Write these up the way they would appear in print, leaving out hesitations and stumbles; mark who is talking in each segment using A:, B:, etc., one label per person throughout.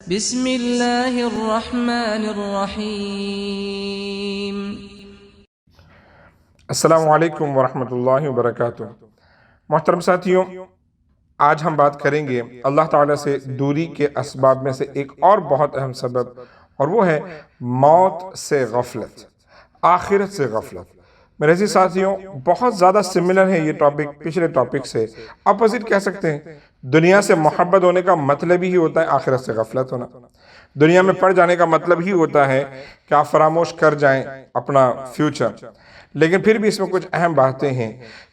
A: بسم اللہ الرحمن الرحیم۔
B: السلام علیکم ورحمۃ اللہ وبرکاتہ۔ محترم ساتھیوں، آج ہم بات کریں گے اللہ تعالیٰ سے دوری کے اسباب میں سے ایک اور بہت اہم سبب، اور وہ ہے موت سے غفلت، آخرت سے غفلت۔ میرے عزیز ساتھیوں، بہت زیادہ سملر ہے یہ ٹاپک پچھلے ٹاپک سے، اپوزٹ کہہ سکتے ہیں۔ دنیا سے محبت ہونے کا مطلب ہی ہوتا ہے آخرت سے غفلت ہونا۔ دنیا میں پڑ جانے کا مطلب ہی ہوتا ہے کہ آپ فراموش کر جائیں اپنا فیوچر۔ لیکن پھر بھی اس میں کچھ اہم باتیں ہیں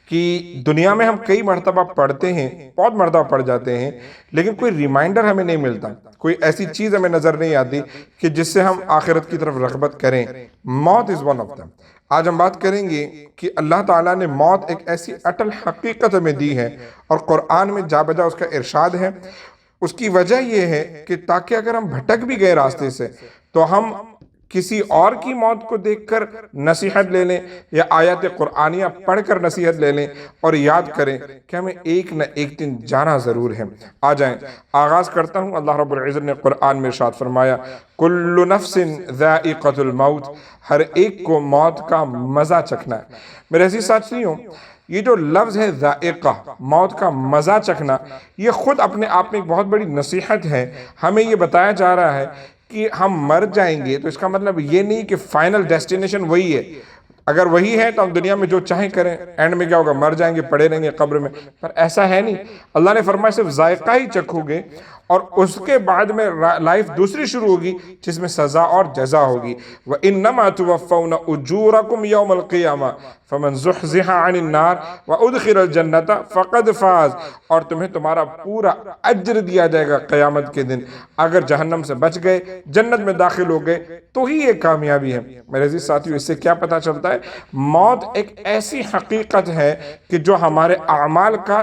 B: کہ دنیا میں ہم کئی مرتبہ پڑھتے ہیں، بہت مرتبہ پڑھ جاتے ہیں، لیکن کوئی ریمائنڈر ہمیں نہیں ملتا، کوئی ایسی چیز ہمیں نظر نہیں آتی کہ جس سے ہم آخرت کی طرف رغبت کریں۔ موت از ون آف them۔ آج ہم بات کریں گے کہ اللہ تعالیٰ نے موت ایک ایسی اٹل حقیقت ہمیں دی ہے، اور قرآن میں جا بجا اس کا ارشاد ہے۔ اس کی وجہ یہ ہے کہ تاکہ اگر ہم بھٹک بھی گئے راستے سے تو ہم کسی اور کی موت کو دیکھ کر نصیحت لے لیں، یا آیات قرآنیہ پڑھ کر نصیحت لے لیں، اور یاد کریں کہ ہمیں ایک نہ ایک دن جانا ضرور ہے۔ آ جائیں، آغاز کرتا ہوں۔ اللہ رب العزت نے قرآن میں ارشاد فرمایا، کل نفس ذائقۃ الموت، ہر ایک کو موت کا مزہ چکھنا ہے۔ میرے عزیز ساتھیوں، یہ جو لفظ ہے ذائقہ، موت کا مزہ چکھنا، یہ خود اپنے آپ میں ایک بہت بڑی نصیحت ہے۔ ہمیں یہ بتایا جا رہا ہے کہ ہم مر جائیں گے تو اس کا مطلب یہ نہیں کہ فائنل ڈیسٹینیشن وہی ہے۔ اگر وہی ہے تو ہم دنیا میں جو چاہیں کریں، اینڈ میں کیا ہوگا؟ مر جائیں گے، پڑے رہیں گے قبر میں۔ پر ایسا ہے نہیں۔ اللہ نے فرمایا صرف ذائقہ ہی چکھو گے، اور اس کے بعد میں لائف دوسری شروع ہوگی جس میں سزا اور جزا ہوگی۔ وَإِنَّمَا تُوَفَّوْنَ أُجُورَكُمْ يَوْمَ الْقِيَامَةِ فَمَنْ زُحْزِحَ عَنِ النَّارِ وَأُدْخِلَ الْجَنَّةَ فَقَدْ فَازَ، اور تمہیں تمہارا پورا اجر دیا جائے گا قیامت کے دن۔ اگر جہنم سے بچ گئے، جنت میں داخل ہو گئے، تو ہی یہ کامیابی ہے۔ میرے عزیز ساتھیوں، اس سے کیا پتہ چلتا ہے؟ موت ایک ایسی حقیقت ہے کہ جو ہمارے اعمال کا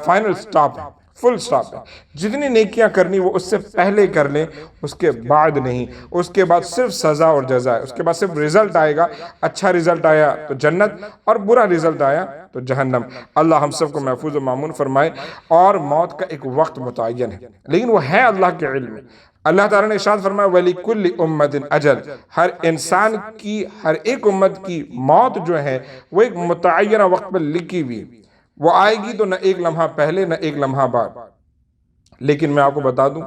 B: فائنل سٹاپ ہے، فل سٹاپ ہے۔ جتنی نیکیاں کرنی وہ اس سے پہلے کر لیں، اس کے بعد نہیں۔ اس کے بعد صرف سزا اور جزا ہے۔ اس کے بعد صرف رزلٹ آئے گا، اچھا رزلٹ آیا تو جنت، اور برا رزلٹ آیا تو جہنم۔ اللہ ہم سب کو محفوظ و مامون فرمائے۔ اور موت کا ایک وقت متعین ہے، لیکن وہ ہے اللہ کے علم میں۔ اللہ تعالیٰ نے ارشاد فرمایا، وَلِكُلِّ أُمَّةٍ أَجَلٌ، ہر انسان کی، ہر ایک امت کی موت جو ہے وہ ایک متعینہ وقت پر لکھی ہوئی ہے۔ وہ آئے گی تو نہ ایک لمحہ پہلے نہ ایک لمحہ بعد۔ لیکن میں آپ کو بتا دوں،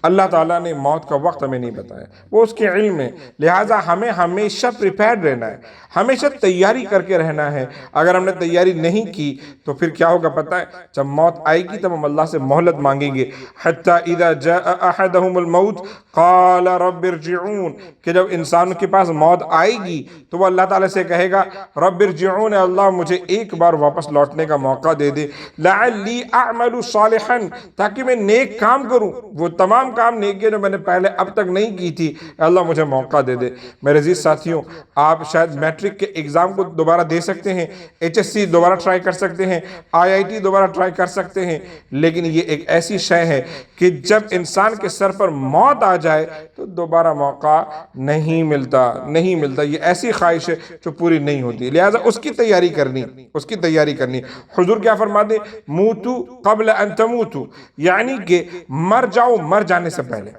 B: اللہ تعالیٰ نے موت کا وقت ہمیں نہیں بتایا، وہ اس کے علم میں۔ لہٰذا ہمیں ہمیشہ پریپیئرڈ رہنا ہے، ہمیشہ تیاری کر کے رہنا ہے۔ اگر ہم نے تیاری نہیں کی تو پھر کیا ہوگا پتہ ہے؟ جب موت آئے گی تب ہم اللہ سے مہلت مانگیں گے۔ حَتَّى إِذَا جَاءَ أَحَدَهُمُ الْمَوْتُ قَالَ رَبِّ ارْجِعُونِ، کہ جب انسان کے پاس موت آئے گی تو وہ اللہ تعالیٰ سے کہے گا، رَبِّ ارْجِعُونِ، اللہ مجھے ایک بار واپس لوٹنے کا موقع دے دے، لَعَلِّي أَعْمَلُ صَالِحًا، تاکہ میں نیک کام کروں، وہ تمام کام نیکیاں جو میں نے پہلے اب تک نہیں کی تھی، اللہ مجھے موقع دے دے۔ میرے عزیز ساتھیوں، آپ شاید میٹرک کے ایگزام کو دوبارہ دے سکتے ہیں، HSC دوبارہ ٹرائی کر سکتے ہیں، IIT دوبارہ ٹرائی کر سکتے ہیں، لیکن یہ ایک ایسی شے ہے کہ جب انسان کے سر پر موت آ جائے تو دوبارہ موقع نہیں ملتا، نہیں ملتا۔ یہ ایسی خواہش ہے جو پوری نہیں ہوتی، لہٰذا اس کی تیاری کرنی، اس کی تیاری کرنی۔ حضور کیا فرماتے ہیں؟ موتو قبل ان تموتو، یعنی کہ مر جاؤ مر جانے سے پہلے،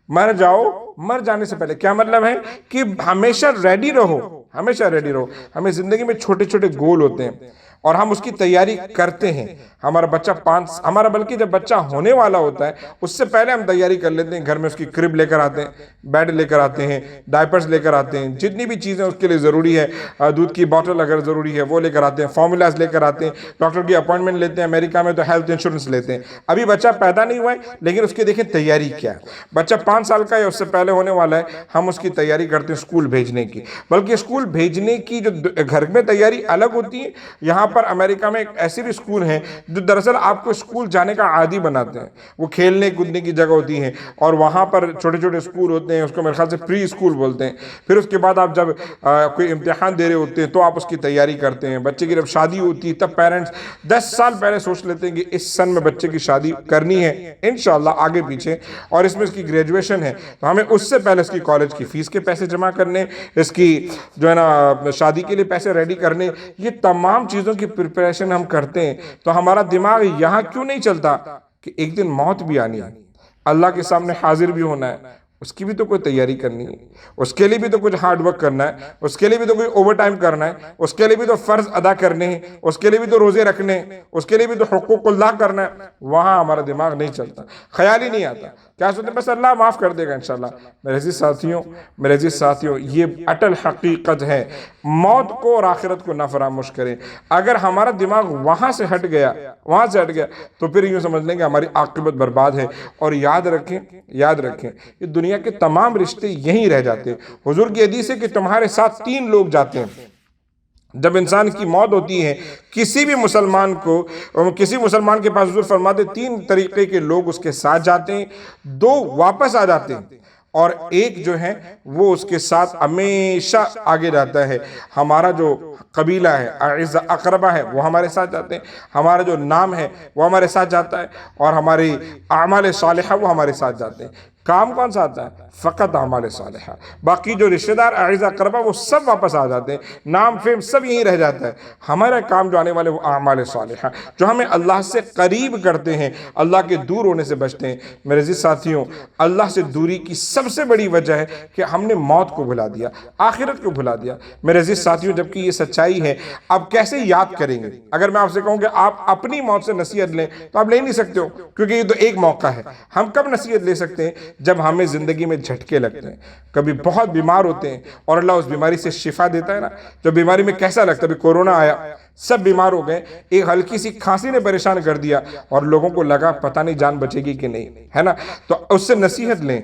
B: مر جاؤ مر جانے سے پہلے۔ کیا مطلب ہے؟ کہ ہمیشہ ریڈی رہو، ہمیشہ ریڈی رہو۔ ہمیں زندگی میں چھوٹے چھوٹے گول ہوتے ہیں اور ہم اس کی تیاری کرتے ہیں۔ ہمارا بچہ بلکہ جب بچہ ہونے والا ہوتا ہے اس سے پہلے ہم تیاری کر لیتے ہیں۔ گھر میں اس کی کرب لے کر آتے ہیں، بیڈ لے کر آتے ہیں، ڈائپرز لے کر آتے ہیں، جتنی بھی چیزیں اس کے لیے ضروری ہے، دودھ کی بوتل اگر ضروری ہے وہ لے کر آتے ہیں، فارمولاز لے کر آتے ہیں، ڈاکٹر کی اپوائنٹمنٹ لیتے ہیں، امریکہ میں تو ہیلتھ انشورنس لیتے ہیں۔ ابھی بچہ پیدا نہیں ہوا ہے لیکن اس کی دیکھیں تیاری کیا ہے۔ بچہ 5 سال کا ہے، اس سے پہلے ہونے والا ہے، ہم اس کی تیاری کرتے ہیں اسکول بھیجنے کی۔ بلکہ اسکول بھیجنے کی جو گھر میں تیاری الگ ہوتی ہے، یہاں پر امریکہ میں ایک ایسے بھی اسکول ہیں جو دراصل آپ کو اسکول جانے کا عادی بناتے ہیں۔ وہ کھیلنے کودنے کی جگہ ہوتی ہیں، اور وہاں پر چھوٹے چھوٹے اسکول ہوتے ہیں، اس کو میرے خیال سے پری اسکول بولتے ہیں۔ پھر اس کے بعد آپ جب کوئی امتحان دے رہے ہوتے ہیں تو آپ اس کی تیاری کرتے ہیں۔ بچے کی جب شادی ہوتی ہے تب پیرنٹس 10 سال پہلے سوچ لیتے ہیں کہ اس سن میں بچے کی شادی کرنی ہے انشاءاللہ آگے پیچھے، اور اس میں اس کی گریجویشن ہے تو ہمیں اس سے پہلے اس کی کالج کی فیس کے پیسے جمع کرنے، اس کی جو ہے نا شادی کے لیے پیسے ریڈی کرنے، یہ تمام چیزوں کی پریپریشن ہم کرتے ہیں۔ تو ہمارا دماغ یہاں کیوں نہیں چلتا کہ ایک دن موت بھی آنی ہے؟ اللہ کے سامنے حاضر بھی ہونا ہے، اس کی بھی تو کوئی تیاری کرنی ہے، اس کے لیے بھی تو کچھ ہارڈ ورک کرنا ہے، اس کے لیے بھی تو کوئی اوور ٹائم کرنا ہے، اس کے لیے بھی تو فرض ادا کرنے ہیں، اس کے لیے بھی تو روزے رکھنے ہیں، اس کے لیے بھی تو حقوق اللہ کرنا ہے۔ وہاں ہمارا دماغ نہیں چلتا، خیال ہی نہیں آتا، کیا سوچتے ہیں بس اللہ معاف کر دے گا انشاءاللہ۔ میرے عزیز ساتھیوں، یہ اٹل حقیقت ہے، موت کو اور آخرت کو نہ فراموش کریں۔ اگر ہمارا دماغ وہاں سے ہٹ گیا تو پھر یوں سمجھ لیں کہ ہماری عاقبت برباد ہے۔ اور یاد رکھیں یہ دنیا کے تمام رشتے یہیں رہ جاتے ہیں۔ حضور کی حدیث ہے کہ تمہارے ساتھ 3 لوگ جاتے ہیں۔ جب انسان کی موت ہوتی ہے، کسی مسلمان کے پاس حضور فرماتے 3 طریقے کے لوگ اس کے ساتھ جاتے ہیں، 2 واپس آ جاتے ہیں اور ایک جو ہے وہ اس کے ساتھ ہمیشہ آگے جاتا ہے۔ ہمارا جو قبیلہ ہے، اعز اقربا ہے، وہ ہمارے ساتھ جاتے ہیں، ہمارا جو نام ہے وہ ہمارے ساتھ جاتا ہے، اور ہماری اعمال صالحہ وہ ہمارے ساتھ جاتے ہیں۔ کام کون سا آتا ہے؟ فقط اعمال صالحہ۔ باقی جو رشتہ دار اعز اقربا وہ سب واپس آ جاتے ہیں، نام فیم سب یہیں رہ جاتا ہے۔ ہمارا کام جو آنے والے وہ اعمال صالحہ، جو ہمیں اللہ سے قریب کرتے ہیں، اللہ کے دور ہونے سے بچتے ہیں۔ میرے عزیز ساتھیوں، اللہ سے دوری کی سب سے بڑی وجہ ہے کہ ہم نے موت کو بھلا دیا، آخرت کو بھلا دیا۔ میرے عزیز ساتھیوں، جبکہ یہ سچائی ہے، اب کیسے یاد کریں گے؟ اگر میں آپ سے کہوں کہ آپ اپنی موت سے نصیحت لیں تو آپ لے نہیں سکتے ہو، کیونکہ یہ تو ایک موقع ہے۔ ہم کب نصیحت لے سکتے ہیں؟ جب ہمیں زندگی میں جھٹکے لگتے ہیں، کبھی بہت بیمار ہوتے ہیں اور اللہ اس بیماری سے شفا دیتا ہے نا۔ جو بیماری میں کیسا لگتا ہے؟ ابھی کورونا آیا، سب بیمار ہو گئے، ایک ہلکی سی کھانسی نے پریشان کر دیا اور لوگوں کو لگا پتہ نہیں جان بچے گی کہ نہیں، ہے نا؟ تو اس سے نصیحت لیں،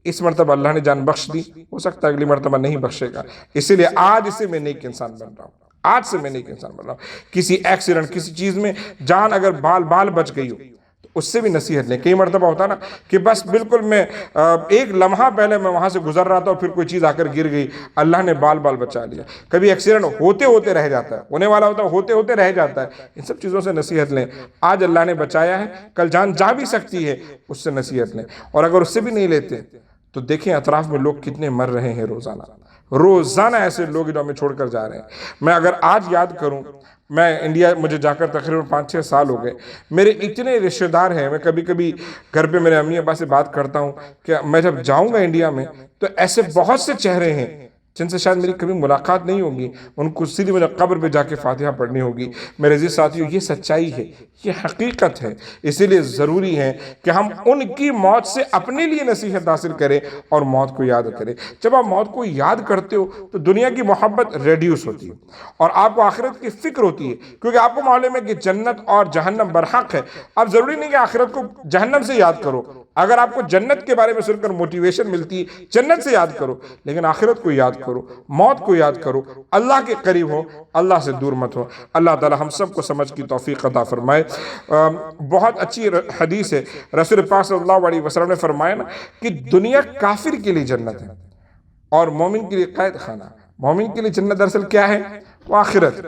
B: اس مرتبہ اللہ نے جان بخش دی، ہو سکتا ہے اگلی مرتبہ نہیں بخشے گا، اسی لیے آج سے میں نیک انسان بن رہا ہوں۔ کسی ایکسیڈنٹ، کسی چیز میں جان اگر بال بچ گئی ہو تو اس سے بھی نصیحت لیں۔ کئی مرتبہ ہوتا نا کہ بس بالکل میں ایک لمحہ پہلے میں وہاں سے گزر رہا تھا اور پھر کوئی چیز آ کر گر گئی، اللہ نے بال بچا لیا۔ کبھی ایکسیڈنٹ ہوتے رہ جاتا ہے، ہونے والا ہوتے رہ جاتا ہے۔ ان سب چیزوں سے نصیحت لیں۔ آج اللہ نے بچایا ہے، کل جان جا بھی سکتی ہے، اس سے نصیحت لیں۔ اور اگر اس سے بھی نہیں لیتے تو دیکھیں اطراف میں لوگ کتنے مر رہے ہیں روزانہ ایسے لوگ جو ہمیں چھوڑ کر جا رہے ہیں۔ میں اگر آج یاد کروں، میں انڈیا مجھے جا کر تقریباً 5-6 سال ہو گئے، میرے اتنے رشتہ دار ہیں، میں کبھی گھر پہ میرے امی ابا سے بات کرتا ہوں کہ میں جب جاؤں گا انڈیا میں تو ایسے بہت سے چہرے ہیں جن سے شاید میری کبھی ملاقات نہیں ہوگی، ان کو سیدھی مجھے قبر پہ جا کے فاتحہ پڑھنی ہوگی۔ میرے عزیز ساتھیوں، یہ سچائی ہے، یہ حقیقت ہے، اسی لیے ضروری ہے کہ ہم ان کی موت سے اپنے لیے نصیحت حاصل کریں اور موت کو یاد کریں۔ جب آپ موت کو یاد کرتے ہو تو دنیا کی محبت ریڈیوس ہوتی ہے اور آپ کو آخرت کی فکر ہوتی ہے، کیونکہ آپ کو معلوم ہے کہ جنت اور جہنم برحق ہے۔ اب ضروری نہیں کہ آخرت کو جہنم سے یاد کرو، اگر آپ کو جنت کے بارے میں سن کر موٹیویشن ملتی ہے جنت سے یاد کرو، لیکن آخرت کو یاد کرو، موت کو یاد کرو، اللہ کے قریب ہو، اللہ سے دور مت ہو۔ اللہ تعالی ہم سب کو سمجھ کی توفیق عطا فرمائے۔ بہت اچھی حدیث ہے، رسول پاک صلی اللہ علیہ وسلم نے فرمایا نا کہ دنیا کافر کے لیے جنت ہے اور مومن کے لیے قید خانہ۔ مومن کے لیے جنت دراصل کیا ہے؟ وہ آخرت۔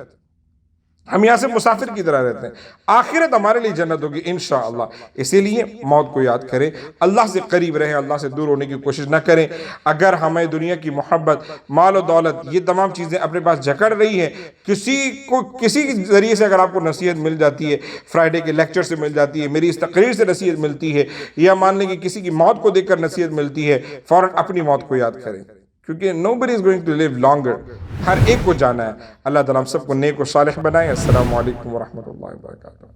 B: ہم یہاں سے مسافر کی طرح رہتے ہیں، آخرت ہمارے لیے جنت ہوگی انشاءاللہ۔ اسی لیے موت کو یاد کریں، اللہ سے قریب رہیں، اللہ سے دور ہونے کی کوشش نہ کریں۔ اگر ہمیں دنیا کی محبت، مال و دولت، یہ تمام چیزیں اپنے پاس جکڑ رہی ہیں، کسی ذریعے سے اگر آپ کو نصیحت مل جاتی ہے، فرائیڈے کے لیکچر سے مل جاتی ہے، میری اس تقریر سے نصیحت ملتی ہے، یا مان لیں کہ کسی کی موت کو دیکھ کر نصیحت ملتی ہے، فوراً اپنی موت کو یاد کریں، کیونکہ nobody is going to live longer، ہر ایک کو جانا ہے۔ اللہ تعالیٰ ہم سب کو نیک و صالح بنائے۔ السلام علیکم ورحمۃ اللہ وبرکاتہ۔